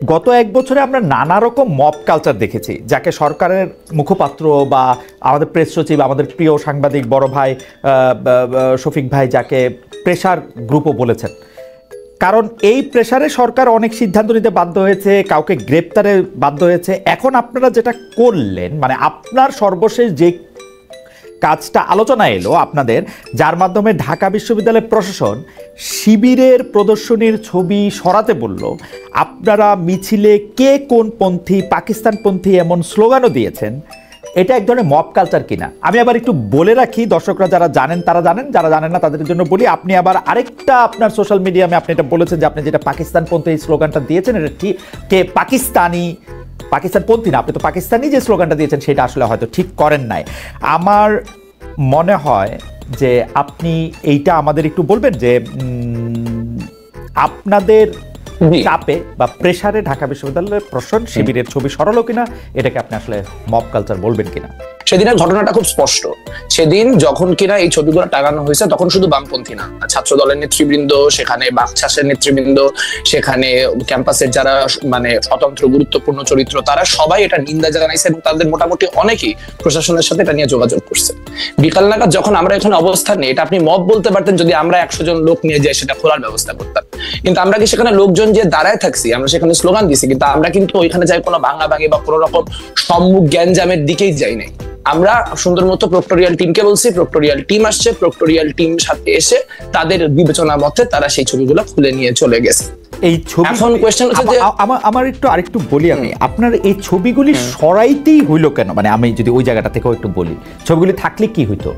গত এক বছরে আমরা নানা রকম মব কালচার দেখেছি, যাকে সরকারের মুখপাত্র বা আমাদের প্রেস সচিব, আমাদের প্রিয় সাংবাদিক বড় ভাই শফিক ভাই যাকে প্রেসার গ্রুপও বলেছেন। কারণ এই প্রেসারে সরকার অনেক সিদ্ধান্ত নিতে বাধ্য হয়েছে, কাউকে গ্রেপ্তারে বাধ্য হয়েছে। এখন আপনারা যেটা করলেন, মানে আপনার সর্বশেষ যে কাজটা আলোচনা এলো আপনাদের, যার মাধ্যমে ঢাকা বিশ্ববিদ্যালয়ের প্রশাসন শিবিরের প্রদর্শনীর ছবি সরাতে বলল, আপনারা মিছিলে কে কোন পন্থী, পাকিস্তানপন্থী এমন স্লোগানও দিয়েছেন। এটা এক ধরনের মব কালচার কিনা? আমি আবার একটু বলে রাখি, দর্শকরা যারা জানেন তারা জানেন, যারা জানেন না তাদের জন্য বলি। আপনি আবার আরেকটা আপনার সোশ্যাল মিডিয়ামে আপনি এটা বলেছেন যে আপনি যেটা পাকিস্তানপন্থী এই স্লোগানটা দিয়েছেন, এটা ঠিক কে পাকিস্তানপন্থী না, আপনি তো পাকিস্তানি যে স্লোগানটা দিয়েছেন সেটা আসলে হয়তো ঠিক করেন নাই। আমার মনে হয় যে আপনি এইটা আমাদের একটু বলবেন যে আপনাদের চাপে বা প্রেসারে ঢাকা বিশ্ববিদ্যালয়ের প্রশাসন শিবিরের ছবি সরালো কিনা, এটাকে আপনি আসলে মব কালচার বলবেন কিনা। সেদিনের ঘটনাটা খুব স্পষ্ট। সেদিন যখন কিনা এই ছবিগুলো টাঙানো হয়েছে তখন শুধু বামপন্থী না, ছাত্র দলের নেতৃবৃন্দ, সেখানে বাকছাসের নেতৃবৃন্দ, সেখানে ক্যাম্পাসের যারা মানে স্বতন্ত্র গুরুত্বপূর্ণ চরিত্র, তারা সবাই এটা নিন্দা জানাইছে এবং তাদের মোটামুটি অনেকেই প্রশাসনের সাথে এটা নিয়ে যোগাযোগ করছে। বিকাল নাগাদ যখন আমরা এখানে অবস্থান নিই, এটা আপনি মব বলতে পারতেন যদি আমরা 100 জন লোক নিয়ে যাই সেটা খোলার ব্যবস্থা করতাম, কিন্তু আমরা কি সেখানে লোকজন যে দাঁড়ায় থাকছি, আমরা সেখানে স্লোগান দিছি, কিন্তু আমরা কিন্তু ওইখানে যাই কোনো ভাঙাভাঙি বা কোনো রকম সম্মুখ জ্ঞানজামের দিকেই যাই নাই। আমরা সুন্দর মতো প্রক্টোরিয়াল টিমকে বলছি, প্রক্টোরিয়াল টিম আসছে, প্রক্টোরিয়াল টিম সাথে এসে তাদের বিবেচনা মতে তারা সেই ছবিগুলো খুলে নিয়ে চলে গেছে। এই ছবি এখন কোশ্চেন হচ্ছে যে আমার আরেকটু বলি আমি, আপনার এই ছবিগুলি সরাইতেই হইলো কেন? মানে আমি যদি ওই জায়গাটা থেকেও একটু বলি, ছবিগুলি থাকলে কি হইতো?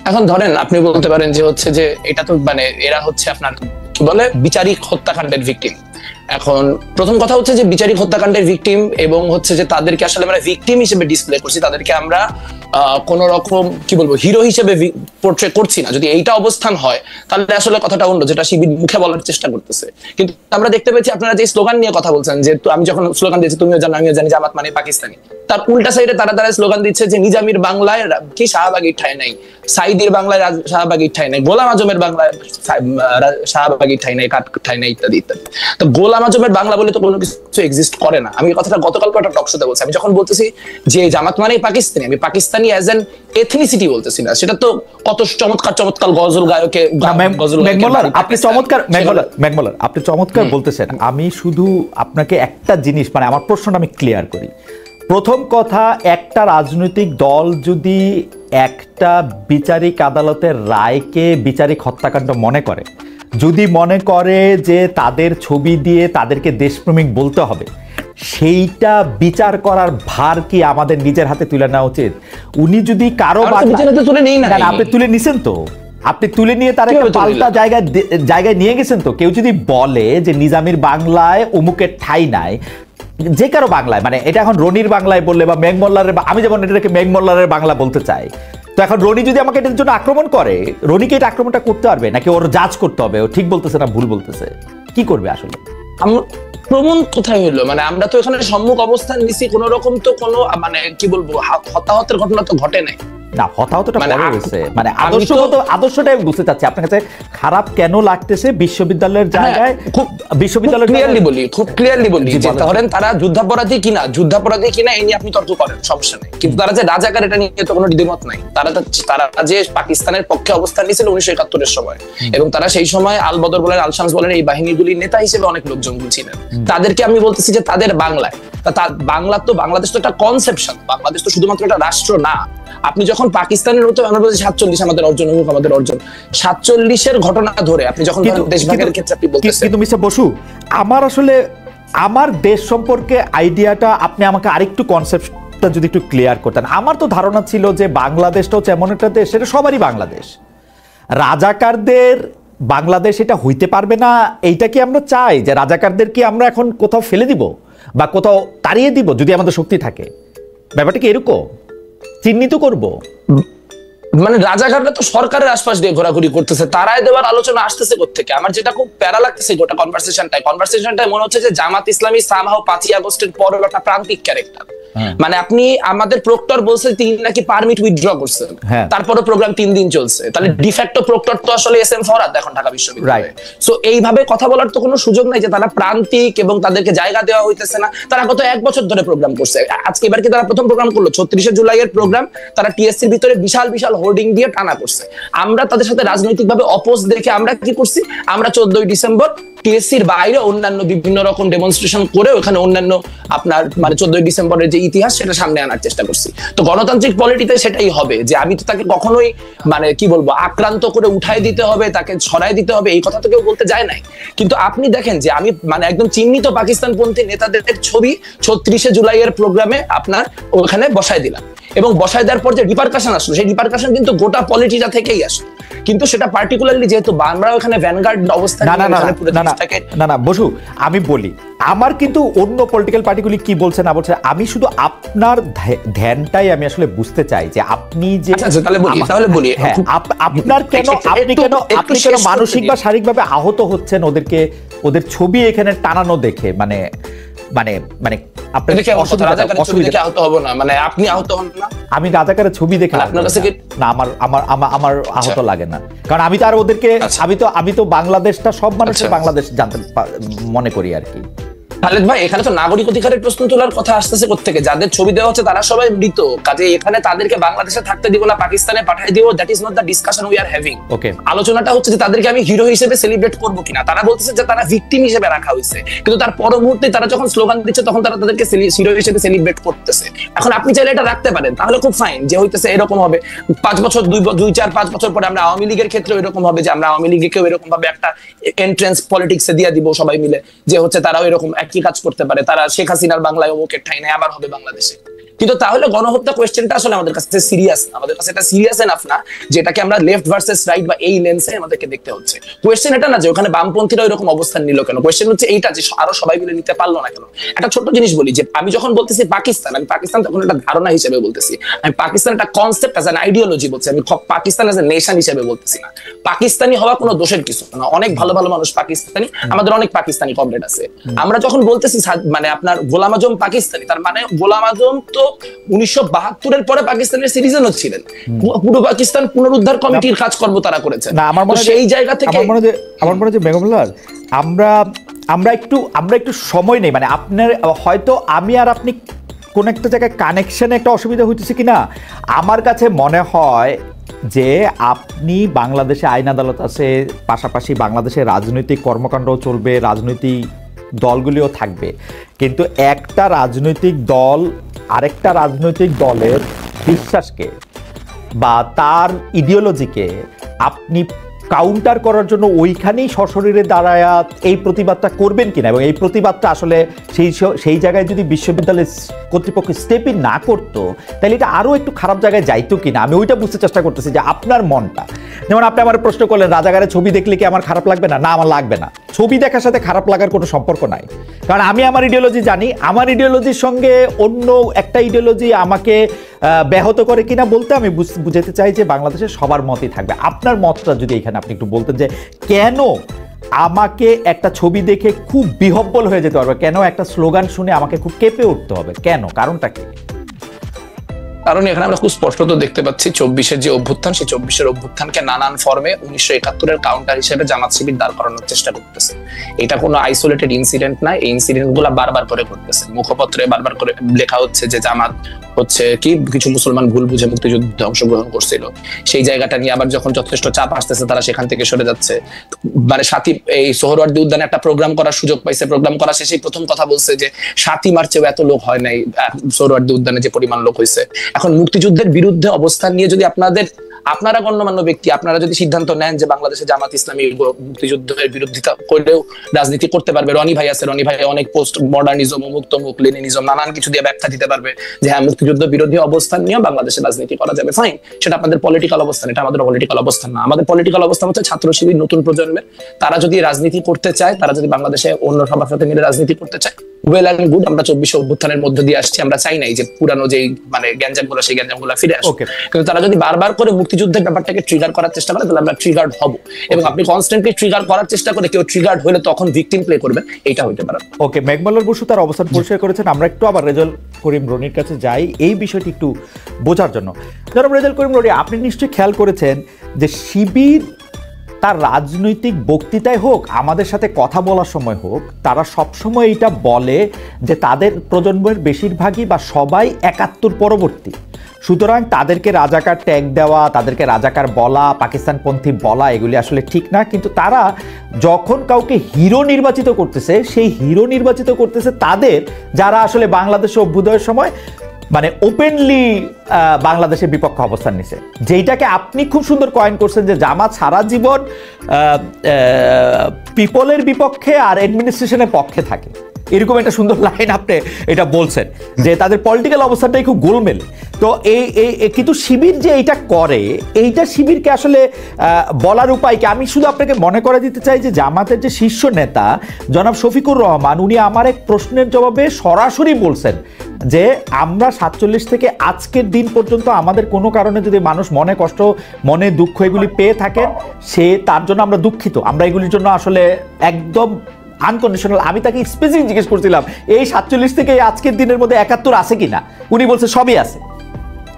এখন ধরেন আপনি বলতে পারেন যে হচ্ছে যে এটা তো মানে এরা হচ্ছে আপনার কি বলে বিচারিক হত্যাকাণ্ডের ভিকটিম। এখন প্রথম কথা হচ্ছে যে বিচারিক হত্যাকাণ্ডের ভিকটিম এবং হচ্ছে যে তাদেরকে আসলে আমরা ভিকটিম হিসেবে ডিসপ্লে করছি, তাদেরকে আমরা কোন রকম কি বলবো হিরো হিসেবে পোর্ট্রে করছি না। যদি এইটা অবস্থান হয় তাহলে আসলে কথাটা অন্য, যেটা শিবির মুখে বলার চেষ্টা করতেছে। কিন্তু আমরা দেখতে পেয়েছি আপনারা যে স্লোগান নিয়ে কথা বলছেন, যে আমি যখন স্লোগান দিয়েছি তুমিও জানো আমিও জানি জামাত মানে পাকিস্তানি, তার উল্টা সাইডে তারা স্লোগান দিচ্ছে যে নিজামীর বাংলায় কি শাহবাগীর ঠাঁই নাই, সাইদের বাংলায় শাহবাগীর ঠাঁই নাই, গোলাম আজমের বাংলায় শাহবাগীর ঠাঁই নাই, কাঠ ঠাঁই নাই, ইত্যাদি ইত্যাদি। তো গোলাম আজমের বাংলা বলে তো কোনো কিছু এক্সিস্ট করে না। আমি এই কথাটা গতকালকে একটা টক শোতে বলছি। আমি যখন বলতেছি যে জামাত মানেই পাকিস্তানি, আমি পাকিস্তানি অ্যাজ এন এথনিসিটি বলতেছি না। সেটা তো কত চমৎকার চমৎকার গজল গায়কে আপনি চমৎকার বলতেছেন। আমি শুধু আপনাকে একটা জিনিস, মানে আমার প্রশ্নটা আমি ক্লিয়ার করি। প্রথম কথা, একটা রাজনৈতিক দল যদি একটা বিচারিক আদালতের রায়কে বিচারিক হত্যাকাণ্ড মনে করে, যদি মনে করে যে তাদের ছবি দিয়ে তাদেরকে দেশপ্রেমিক বলতে হবে, সেইটা বিচার করার ভার কি আমাদের নিজের হাতে তুলে নেওয়া উচিত? উনি যদি কারো আপনি তুলে নিছেন তো, আপনি তুলে নিয়ে তার একটা পাল্টা জায়গায় নিয়ে গেছেন তো। কেউ যদি বলে যে নিজামীর বাংলায় অমুকের ঠাই নাই, যে কারো বাংলায়, মানে এটা এখন রনির বাংলায় বললে বা মেঘমল্লারের, আমি যেমন এটাকে মেঘমল্লারের বাংলা বলতে চাই, তো এখন রনি যদি আমাকে এটার জন্য আক্রমণ করে, রনিকে এটা আক্রমণটা করতে পারবে নাকি ওর জাজ করতে হবে ও ঠিক বলতেছে না ভুল বলতেছে? কি করবে আসলে? প্রমাণ কোথায় হলো? মানে আমরা তো এখানে সম্মুখ অবস্থান নিছি, কোন রকম তো কোনো মানে কি বলবো হতাহতের ঘটনা তো ঘটে নাই। না, হতাহতটা পরে হয়েছে। মানে আদর্শটাই আমি বুঝতে চাচ্ছি আপনার কাছে খারাপ কেন লাগতেছে বিশ্ববিদ্যালয়ের জায়গায়। বিশ্ববিদ্যালয়ের খুব ক্লিয়ারলি বলি যে ধরেন তারা যুদ্ধাপরাধী কিনা এই নিয়ে আপনি তর্ক করেন, সমস্যা নেই, কিন্তু তারা যে রাজাকার এটা নিয়ে তো কোনো দ্বিমত নাই। তারা যে পাকিস্তানের পক্ষে অবস্থান নিয়েছিল 1971-এর সময়, এবং তারা সেই সময় আল বদর বলেন, আল শামস বলেন, এই বাহিনীগুলির নেতা হিসেবে অনেক লোকজন ছিলেন। তাদেরকে আমি বলতেছি যে তাদের বাংলায়, বাংলাদেশ তো একটা কনসেপশন, বাংলাদেশ তো শুধুমাত্র একটা রাষ্ট্র না। আপনি যখন পাকিস্তানের মতো আমরা বলছি 47 আমাদের অর্জন, আমাদের অর্জন 47-এর ঘটনা ধরে আপনি যখন দেশভাগের ক্ষেত্রে আপনি বলতেছেন। কিন্তু মিস্টার বসু, আমার আসলে আমার দেশ সম্পর্কে আইডিয়াটা আপনি আমাকে আরেকটু কনসেপ্টটা যদি একটু ক্লিয়ার করতেন। আমার তো ধারণা ছিল যে বাংলাদেশটা হচ্ছে এমন একটা দেশ, সেটা সবারই বাংলাদেশ, রাজাকারদের বাংলাদেশ এটা হইতে পারবে না। এইটা কি আমরা চাই যে রাজাকারদের কি আমরা এখন কোথাও ফেলে দিব বা কোথাও তাড়িয়ে দিব যদি আমাদের শক্তি থাকে? ব্যাপারটা কি এরকম চিহ্নিত করব? মানে রাজাকাররা তো সরকারের আশপাশ দিয়ে ঘোরাঘুরি করতেছে, তারাই দেওয়ার আলোচনা আসতেছে কোত্থেকে? আমার যেটা খুব প্যারা লাগতেছে গোটা কনভারসেশনটাই মনে হচ্ছে যে জামাত ইসলামী সামহাও 5ই আগস্টের পরের একটা প্রান্তিক ক্যারেক্টার। মানে আপনি আমাদের প্রক্টর বলছে তিনি নাকি পারমিট উইথড্র করছেন, তারপরে প্রোগ্রাম 3 দিন চলছে, তাহলে ডিফ্যাক্টো প্রক্টর তো আসলে এস এম ফরহাদ এখন ঢাকা বিশ্ববিদ্যালয়ে। সো এইভাবে কথা বলার তো কোনো সুযোগ নাই যে তারা প্রান্তিক এবং তাদেরকে জায়গা দেওয়া হইতেছে না। তারা গত 1 বছর ধরে প্রোগ্রাম করছে, আজকে এবার কি তারা প্রথম প্রোগ্রাম করলো? 36 জুলাই এর প্রোগ্রাম তারা টিএসসির ভিতরে বিশাল বিশাল হোর্ডিং দিয়ে টানা করছে। আমরা তাদের সাথে রাজনৈতিকভাবে অপোজ দেখে আমরা কি করছি, আমরা 14 ডিসেম্বর টিএসসির বাইরে অন্যান্য বিভিন্ন রকম ডেমনস্ট্রেশন করে ওখানে অন্যান্য আপনার মানে 14 ডিসেম্বরের যে ইতিহাস সেটা সামনে আনার চেষ্টা করছি। তো গণতান্ত্রিক পলিটিতে সেটাই হবে যে আমি তো তাকে কখনোই মানে কি বলবো আক্রান্ত করে উঠাই দিতে হবে, তাকে ছড়াই দিতে হবে, এই কথা তো কেউ বলতে যায় নাই। কিন্তু আপনি দেখেন যে আমি মানে একদম চিহ্নিত পাকিস্তানপন্থী নেতাদের ছবি 36 জুলাই এর প্রোগ্রামে আপনার ওখানে বসায় দিলাম, এবং বসায় দেওয়ার পর যে রিপারকাশন আসলো সেই রিপারকাশন কিন্তু গোটা পলিটিটা থেকেই আসলো, কিন্তু সেটা পার্টিকুলারলি যেহেতু আমরা ওখানে ভ্যানগার্ড অবস্থান না বসু আমি বলি আমার কিন্তু অন্য পলিটিক্যাল পার্টিগুলি কি বলছে না বলছে, আমি শুধু আপনার ধ্যানটাই আমি আসলে বুঝতে চাই যে আপনি যে তাহলে বলি আপনার কেন আপনি কেন মানসিক বা শারীরিকভাবে আহত হচ্ছেন ওদের ছবি এখানে টানানো দেখে, মানে মানে মানে আমি রাজাকারের ছবি দেখে না আমার আহত লাগে না, কারণ আমি তো আর ওদেরকে আমি তো বাংলাদেশটা সব মানুষের বাংলাদেশ জানতে মনে করি আর কি। খালেদ ভাই এখানে তো নাগরিক অধিকারের প্রশ্ন তোলার কথা আসতেছে কোত্থেকে? যাদের ছবি দেওয়া হচ্ছে তারা সবাই মৃত, কাজে এখানে তাদেরকে বাংলাদেশে থাকতে দিব না পাকিস্তানে পাঠিয়ে দিব, that is not the discussion we are having. আলোচনাটা হচ্ছে যে তাদেরকে আমি হিরো হিসেবে সেলিব্রেট করবো কিনা। তারা বলতেছে যে তারা ভিকটিম হিসেবে রাখা হয়েছে, কিন্তু তার পর মুহূর্তে তারা যখন স্লোগান দিচ্ছে তখন তারা তাদেরকে হিরো হিসেবে সেলিব্রেট করতেছে। এখন আপনি চাইলে এটা রাখতে পারেন, তাহলে খুব ফাইন, যে হইতেছে এরকম হবে 5 বছর 2-4-5 বছর পরে আমরা আওয়ামী লীগের ক্ষেত্রে এরকম হবে যে আমরা আওয়ামী লীগকেও এরকম ভাবে একটা এন্ট্রেন্স পলিটিক্সে দিয়ে দিব সবাই মিলে, যে হচ্ছে তারাও এরকম একই কাজ করতে পারে, তারা শেখ হাসিনার বাংলায় অমুকের ঠাই নেই আবার হবে বাংলাদেশে। কিন্তু তাহলে গণহত্যা কোয়েশ্চেনটা আসলে আমাদের কাছে সিরিয়াস না, আমাদের কাছে এটা সিরিয়াস এনাফ না যেটাকে আমরা লেফট ভার্সেস রাইট বা এই লেন্সে আমাদেরকে দেখতে হচ্ছে। কোয়েশ্চেন এটা না যে ওখানে বামপন্থীরা এরকম অবস্থান নিল কেন, কোয়েশ্চেন হচ্ছে এইটা যে আরো সবাই মিলে নিতে পারলো না কেন। একটা ছোট্ট জিনিস বলি যে আমি যখন বলতেছি পাকিস্তান, আমি পাকিস্তান তখন একটা ধারণা হিসেবে বলতেছি, আমি পাকিস্তান একটা কনসেপ্ট অ্যাজ অ্যান আইডিওলজি বলছি, আমি পাকিস্তান অ্যাজ এ নেশন হিসেবে বলতেছি না। পাকিস্তানি হওয়া কোনো দোষের কিছু না, অনেক ভালো ভালো মানুষ পাকিস্তানি, আমাদের অনেক পাকিস্তানি কমরেড আছে। আমরা যখন বলতেছি মানে আপনার গোলাম আজম পাকিস্তানি, তার মানে গোলাম আজম তো 1972 পরে পাকিস্তানের সিটিজেন ছিলেন, পুরো পাকিস্তান পুনরুদ্ধার কমিটির কাজকর্ম তারা করেছেন। সেই জায়গা থেকে আমার মনে হয় বেগমুল্লাহ আমরা একটু সময় নেই, মানে আপনার হয়তো আমি আর আপনি কোন একটা জায়গায় কানেকশনে একটা অসুবিধা হইতেছে কিনা। আমার কাছে মনে হয় যে আপনি বাংলাদেশে আইন আদালত আছে, পাশাপাশি বাংলাদেশে রাজনৈতিক কর্মকাণ্ডও চলবে, রাজনৈতিক দলগুলিও থাকবে, কিন্তু একটা রাজনৈতিক দল আরেকটা রাজনৈতিক দলের বিশ্বাসকে বা তার ইডিওলজিকে আপনি কাউন্টার করার জন্য ওইখানেই সশরীরে দাঁড়ায় এই প্রতিবাদটা করবেন কিনা, এবং এই প্রতিবাদটা আসলে সেই জায়গায় যদি বিশ্ববিদ্যালয়ের কর্তৃপক্ষ স্টেপই না করতো তাহলে এটা আরও একটু খারাপ জায়গায় যাইতো কিনা, আমি ওইটা বুঝতে চেষ্টা করতেছি যে আপনার মনটা। যেমন আপনি আমার প্রশ্ন করলেন রাজাকারের ছবি দেখলে কি আমার খারাপ লাগবে না, না আমার লাগবে না, ছবি দেখার সাথে খারাপ লাগার কোনো সম্পর্ক নাই, কারণ আমি আমার ইডিওলজি জানি, আমার ইডিওলজির সঙ্গে অন্য একটা ইডিওলজি আমাকে ব্যাহত করে কিনা বলতে আমি বুঝাতে চাই যে বাংলাদেশের সবার মতই থাকবে। আপনার মতটা যদি এখানে আপনি একটু বলতেন যে কেন আমাকে একটা ছবি দেখে খুব বিহব্বল হয়ে যেতে পারবে, কেন একটা স্লোগান শুনে আমাকে খুব কেঁপে উঠতে হবে, কেন, কারণটা কি? কারণ এখানে আমরা খুব স্পষ্টত দেখতে পাচ্ছি 24-এর যে অভ্যুত্থান, সেই 24-এর অভ্যুত্থানকে নানান ফর্মে 1971-এর কাউন্টার হিসেবে জামাত শিবির দাঁড় করানোর চেষ্টা করতেছে। এটা কোনো আইসোলেটেড ইনসিডেন্ট না, এই ইনসিডেন্ট গুলা বারবার করে করতেছে, মুখপত্রে বারবার করে লেখা হচ্ছে যে জামাত হচ্ছে কি কিছু মুসলমান ভুল বুঝে মুক্তিযুদ্ধে অংশগ্রহণ করছিল, সেই জায়গাটা নিয়ে আবার যখন যথেষ্ট চাপ আসতেছে তারা সেখান থেকে সরে যাচ্ছে। মানে সাথী এই সোহরাওয়ার্দী উদ্যানে একটা প্রোগ্রাম করার সুযোগ পাইছে, প্রোগ্রাম করা শেষেই প্রথম কথা বলছে যে 7ই মার্চেও এত লোক হয় নাই সোহরাওয়ার্দী উদ্যানে যে পরিমাণ লোক হয়েছে। এখন মুক্তিযুদ্ধের বিরুদ্ধে অবস্থান নিয়ে যদি আপনারা গণ্যমান্য ব্যক্তি আপনারা যদি সিদ্ধান্ত নেন যে বাংলাদেশে জামাত ইসলামী মুক্তিযুদ্ধের বিরোধিতা করলেও রাজনীতি করতে পারবে, রনি ভাই আছে, রনি ভাই অনেক পোস্ট মডার্নিজম, মুক্ত মুখ, লেনিনিজম নানান কিছু দিয়ে ব্যাখ্যা দিতে পারবে যে হ্যাঁ মুক্তিযুদ্ধ বিরোধী অবস্থান নিয়ে বাংলাদেশে রাজনীতি করা যাবে, ফাইন, সেটা আপনাদের পলিটিক্যাল অবস্থান, এটা আমাদের পলিটিক্যাল অবস্থান না। আমাদের পলিটিক্যাল অবস্থান হচ্ছে ছাত্র শিবির নতুন প্রজন্মের, তারা যদি রাজনীতি করতে চায়, তারা যদি বাংলাদেশে অন্য সবার সাথে মিলে রাজনীতি করতে চায়, ওয়েল অ্যান্ড গুড, আমরা 24 অভ্যুত্থানের মধ্যে দিয়ে আসছি, আমরা চাই নাই যে পুরানো যে মানে গ্যাঞ্জামগুলো সেই গ্যাঞ্জামগুলো ফিরে আসুক। কিন্তু তারা যদি বারবার করে মুক্তিযুদ্ধের ব্যাপারটাকে ট্রিগার করার চেষ্টা করে তাহলে আমরা ট্রিগার্ড হব, এবং আপনি কনস্ট্যান্টলি ট্রিগার করার চেষ্টা করে কেউ ট্রিগার্ড হলে তখন ভিকটিম প্লে করবেন, এটা হইতে পারে। ওকে, মেঘমাল্লার বসু তার অবস্থান পরিষ্কার করেছেন। আমরা একটু আবার রেজাউল করিম রনির কাছে যাই এই বিষয়টি একটু বোঝার জন্য। জনাব রেজাউল করিম রনি, আপনি নিশ্চয়ই খেয়াল করেছেন যে শিবির তার রাজনৈতিক বক্তৃতায় হোক, আমাদের সাথে কথা বলার সময় হোক, তারা সবসময় এটা বলে যে তাদের প্রজন্মের বেশিরভাগই বা সবাই ৭১ পরবর্তী, সুতরাং তাদেরকে রাজাকার ট্যাগ দেওয়া, তাদেরকে রাজাকার বলা, পাকিস্তানপন্থী বলা এগুলি আসলে ঠিক না। কিন্তু তারা যখন কাউকে হিরো নির্বাচিত করতেছে, সেই হিরো নির্বাচিত করতেছে তাদের যারা আসলে বাংলাদেশে অভ্যুদয়ের সময় মানে ওপেনলি বাংলাদেশের বিপক্ষে অবস্থান নিছে, যেইটাকে আপনি খুব সুন্দর কয়েন করছেন যে জামাত সারা জীবন পিপলের বিপক্ষে আর অ্যাডমিনিস্ট্রেশনের পক্ষে থাকে, এরকম একটা সুন্দর লাইন আপনি এটা বলছেন যে তাদের পলিটিক্যাল অবস্থানটাই খুব গোলমেল। তো এই কিন্তু শিবির যে এইটা করে, এইটা শিবিরকে আসলে বলার উপায় কি? আমি শুধু আপনাকে মনে করে দিতে চাই যে জামাতের যে শীর্ষ নেতা জনাব শফিকুর রহমান, উনি আমার এক প্রশ্নের জবাবে সরাসরি বলছেন যে আমরা ৪৭ থেকে আজকের দিন পর্যন্ত আমাদের কোনো কারণে যদি মানুষ মনে কষ্ট, মনে দুঃখ এগুলি পেয়ে থাকেন, সে তার জন্য আমরা দুঃখিত, আমরা এগুলির জন্য আসলে একদম আনকন্ডিশনাল। আমি তাকে স্পেসিফিক জিজ্ঞেস করছিলাম এই ৪৭ থেকে আজকের দিনের মধ্যে ৭১ আছে কিনা, উনি বলছে সবই আছে।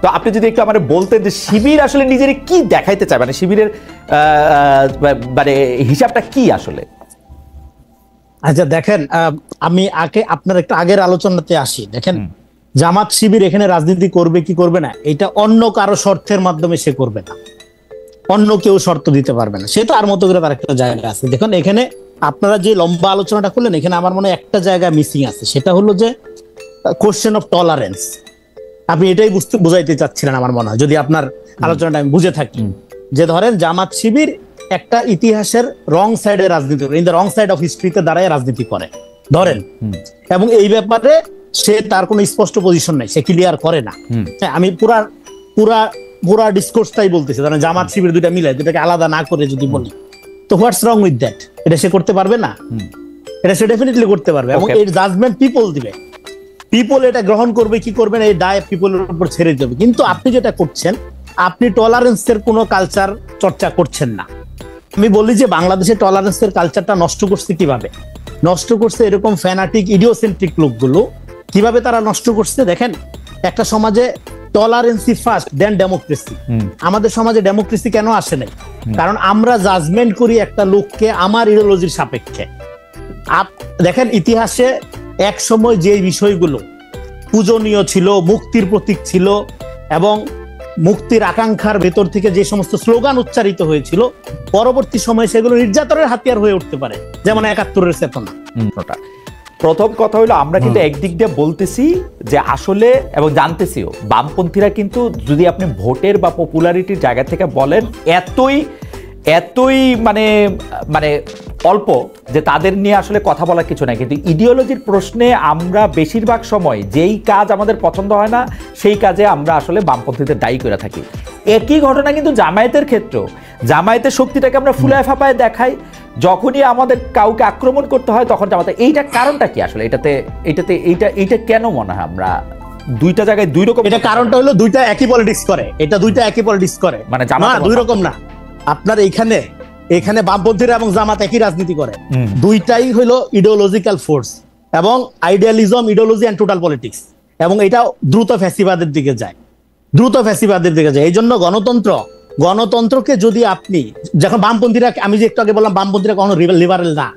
তো আপনি যদি একটু আমার বলতেন যে শিবির আসলে নিজের কি দেখাইতে চায়, মানে শিবিরের মানে হিসাবটা কি আসলে? আচ্ছা দেখেন, আমি আপনার একটা আগের আলোচনাতে আসি। দেখেন, জামাত শিবির এখানে রাজনীতি করবে কি করবে না, এটা অন্য কারো শর্তের মাধ্যমে সে করবে না, অন্য কেউ শর্ত দিতে পারবে না, সে তো আর মতো করে তার একটা জায়গা আছে। দেখুন এখানে আপনারা যে লম্বা আলোচনাটা করলেন, এখানে আমার মনে হয় একটা জায়গা মিসিং আছে, সেটা হলো যে কোশ্চেন অফ টলারেন্স। আপনি এটাই বুঝাইতে চাচ্ছিলেন আমার মনে হয়, যদি আপনার আলোচনাটা আমি বুঝে থাকি, যে ধরেন জামাত শিবির একটা ইতিহাসের রং সাইডে রাজনীতি করে, in the wrong side of হিস্ট্রিতে দাঁড়ায় রাজনীতি করে ধরেন, এবং এই ব্যাপারে সে তার কোনো স্পষ্ট পজিশন নাই, সে ক্লিয়ার করে না। হ্যাঁ, আমি পুরা ডিসকোর্সটাই বলতেছি, ধরেন জামাত শিবির দুইটা মিলে, দুটাকে আলাদা না করে যদি বলি, তো হোয়াটস রং উইথ দ্যাট? এটা সে করতে পারবে না? এটা সে ডেফিনেটলি করতে পারবে, এবং এর জাজমেন্ট পিপল দিবে, পিপল এটা গ্রহণ করবে কি করবে না এই দায় পিপলের উপর ছেড়ে দেবে। কিন্তু আপনি যেটা করছেন, আপনি টলারেন্সের কোনো কালচার চর্চা করছেন না। আমি বলি যে বাংলাদেশে টলারেন্সের কালচারটা নষ্ট করছে কিভাবে? নষ্ট করছে এরকম ফ্যানাটিক ইডিওসেন্ট্রিক লোকগুলো, কিভাবে তারা নষ্ট করছে দেখেন, একটা সমাজে টলারেন্সি ফার্স্ট দেন ডেমোক্রেসি। আমাদের সমাজে ডেমোক্রেসি কেন আসে নাই? কারণ আমরা জাজমেন্ট করি একটা লোককে আমার ইডিওলজির সাপেক্ষে। দেখেন ইতিহাসে এক সময় যে বিষয়গুলো পূজনীয় ছিল, মুক্তির প্রতীক ছিল, এবং মুক্তির আকাঙ্ক্ষার ভেতর থেকে যে সমস্ত স্লোগান উচ্চারিত হয়েছিল, পরবর্তী সময়ে সেগুলো নির্যাতনের হাতিয়ার হয়ে উঠতে পারে, যেমন ৭১-এর চেতনা। প্রথম কথা হলো আমরা কিন্তু একদিক দিয়ে বলতেছি যে আসলে, এবং জানতেছিও, বামপন্থীরা কিন্তু যদি আপনি ভোটের বা পপুলারিটির জায়গা থেকে বলেন, এতই মানে মানে অল্প যে তাদের নিয়ে আসলে কথা বলার কিছু নাই। কিন্তু ইডিওলজির প্রশ্নে আমরা বেশিরভাগ সময় যেই কাজ আমাদের পছন্দ হয় না, সেই কাজে আমরা আসলে বামপন্থীদের দায়ী করে থাকি। একই ঘটনা কিন্তু জামায়াতের ক্ষেত্রেও। জামায়াতের শক্তিটাকে আমরা ফুলায় ফাঁপায় দেখাই, যখনই আমাদের কাউকে আক্রমণ করতে হয় তখন জামায়াত। এইটা কারণটা কি আসলে? এইটা কেন মনে হয় আমরা দুইটা জায়গায় দুই রকম? এটা কারণটা হলো দুইটা একই পলিটিক্স করে, এটা দুইটা একই পলিটিক্স করে, মানে জামাত দুই রকম না। আপনার এখানে বামপন্থীরা এবং জামাত একই রাজনীতি করে, দুইটাই হলো ইডিওলজিক্যাল ফোর্স, এবং idealism, ideology and total politics, এবং এটা দ্রুত ফ্যাসিবাদের দিকে যায়, এই জন্য গণতন্ত্রকে যদি আপনি, যখন বামপন্থীরা, আমি যে একটু আগে বললাম বামপন্থীরা কখনো লিবারেল না,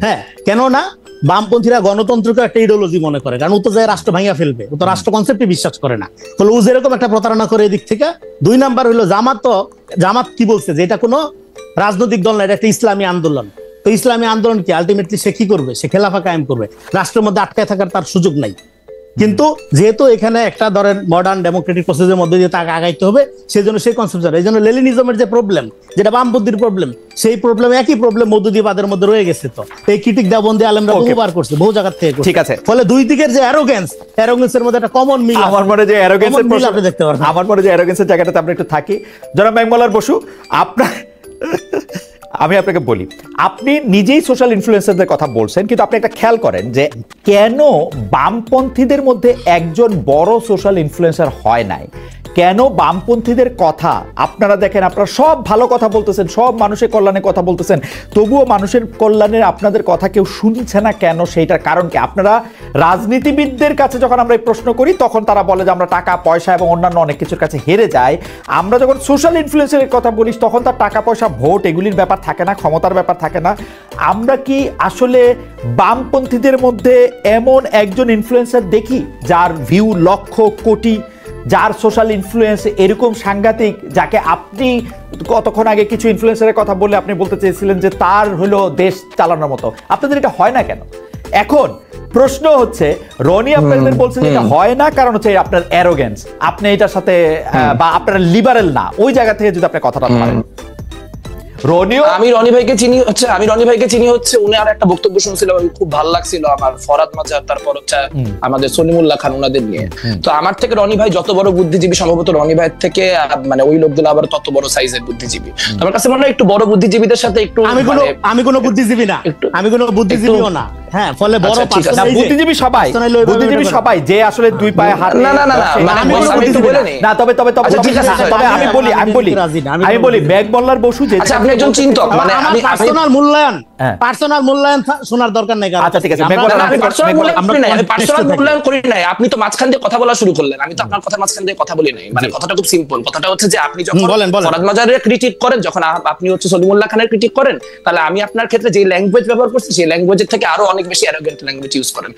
হ্যাঁ কেন না? বামপন্থীরা গণতন্ত্রকে একটা ইডিওলজি মনে করে, কারণ ও তো যায় রাষ্ট্র ভাঙিয়া ফেলবে, ও তো রাষ্ট্র কনসেপ্টে বিশ্বাস করে না। ফলে ও যেরকম একটা প্রতারণা করে এদিক থেকে। দুই নাম্বার হলো জামাত কি বলছে যে এটা কোনো রাজনৈতিক দল না, এটা একটা ইসলামী আন্দোলন। তো ইসলামী আন্দোলন কি আলটিমেটলি সে কি করবে? সে খেলাফা কায়েম করবে, রাষ্ট্রের মধ্যে আটকায় থাকার তার সুযোগ নাই। কিন্তু যেহেতু এখানে একটা ধরেন মডার্ন ডেমোক্রেটিক প্রসেসের মধ্যে দিয়ে তাকে আগাইতে হবে, সেজন্য সেই কনসেপ্ট, এই জন্য লেনিনিজমের যে প্রবলেম, যেটা বামপন্থীর প্রবলেম, সেই প্রবলেম একই প্রবলেম মধ্যদিবাদের মধ্যে রয়ে গেছে। তো এই ক্রিটিক দেওবন্দি আলেমরা বহুবার করছে, বহু জায়গা থেকে। ঠিক আছে, ফলে দুই দিকের যে অ্যারোগেন্সের মধ্যে একটা কমন মিল, আমার মনে যে অ্যারোগেন্সের প্রশ্ন আপনি দেখতে পারবেন, আমার মনে যে অ্যারোগেন্সের জায়গাটাতে আমরা একটু থাকি। জনাব মেঘমাল্লার বসু, আপনার আমি আপনাকে বলি, আপনি নিজেই সোশ্যাল ইনফ্লুয়েন্সারদের কথা বলছেন, কিন্তু আপনি একটা খেয়াল করেন যে কেন বামপন্থীদের মধ্যে একজন বড় সোশ্যাল ইনফ্লুয়েন্সার হয় নাই। কেন বামপন্থীদের কথা আপনারা দেখেন, আপনারা সব ভালো কথা বলতেছেন, সব মানুষের কল্যাণে কথা বলতেছেন, তবুও মানুষের কল্যাণের আপনাদের কথা কেউ শুনছে না কেন? সেইটার কারণ কি? আপনারা রাজনীতিবিদদের কাছে যখন আমরা এই প্রশ্ন করি তখন তারা বলে যে আমরা টাকা পয়সা এবং অন্যান্য অনেক কিছুর কাছে হেরে যাই। আমরা যখন সোশ্যাল ইনফ্লুয়েন্সারের কথা বলি তখন তার টাকা পয়সা, ভোট এগুলির ব্যাপার থাকে না, ক্ষমতার ব্যাপার থাকে না। আমরা কি আসলে বামপন্থীদের মধ্যে এমন একজন ইনফ্লুয়েন্সার দেখি যার ভিউ লক্ষ কোটি, যার সোশ্যাল ইনফ্লুয়েন্স এরকম সাংঘাতিক, যাকে আপনি কতক্ষণ আগে কিছু ইনফ্লুয়েন্সারের কথা বলে আপনি বলতে চেয়েছিলেন যে তার হলো দেশ চালানোর মতো? আপনাদের এটা হয় না কেন? এখন প্রশ্ন হচ্ছে, রনি আপনাদের বলছে যে এটা হয় না কারণ হচ্ছে আপনার অ্যারোগেন্স, আপনি এটার সাথে বা আপনারা লিবারেল না, ওই জায়গা থেকে যদি আপনি কথাটা বলেন। আমি রনি ভাইকে চিনি হচ্ছে উনি আর একটা বক্তব্য শুনছিলাম, খুব ভালো লাগছিল আমার, ফরাদ মাজার, তারপর হচ্ছে আমাদের সলিমুল্লাহ খান, ওনাদের নিয়ে। তো আমার থেকে রনি ভাই যত বড় বুদ্ধিজীবী, সম্ভবত রনি ভাইয়ের থেকে মানে ওই লোকগুলো আবার তত বড় সাইজের বুদ্ধিজীবী। আমার কাছে মনে হয় একটু বড় বুদ্ধিজীবীদের সাথে একটু আমি কোনো বুদ্ধিজীবী না, আমি কোনো বুদ্ধিজীবীও না। হ্যাঁ, ফলে বড় বুদ্ধিজীবী সবাই যে আসলে দুই পায়ে হাত, আমি বলি মেঘ মোল্লার বসু যে আপনি একজন চিন্তক, মানে আমি পার্সোনাল মূল্যায়ন শোনার দরকার নাই। আচ্ছা ঠিক আছে, আমি পার্সোনাল মূল্যায়ন করি নাই, আপনি তো মাঝখান দিয়ে কথা বলা শুরু করলেন, আমি তো আপনার কথা মাঝখান দিয়ে কথা বলি নাই। মানে কথাটা খুব সিম্পল, কথাটা হচ্ছে যে আপনি যখন ফরাদ মাজারের ক্রিটিক করেন, যখন আপনি হচ্ছে সলিমুল্লাহ খানের ক্রিটিক করেন, তাহলে আমি আপনার ক্ষেত্রে যে ল্যাঙ্গুয়েজ ব্যবহার করছি সেই ল্যাঙ্গুয়েজের থেকে আরো অনেক বেশি অ্যারোগেন্ট ল্যাঙ্গুয়েজ ইউজ করেন।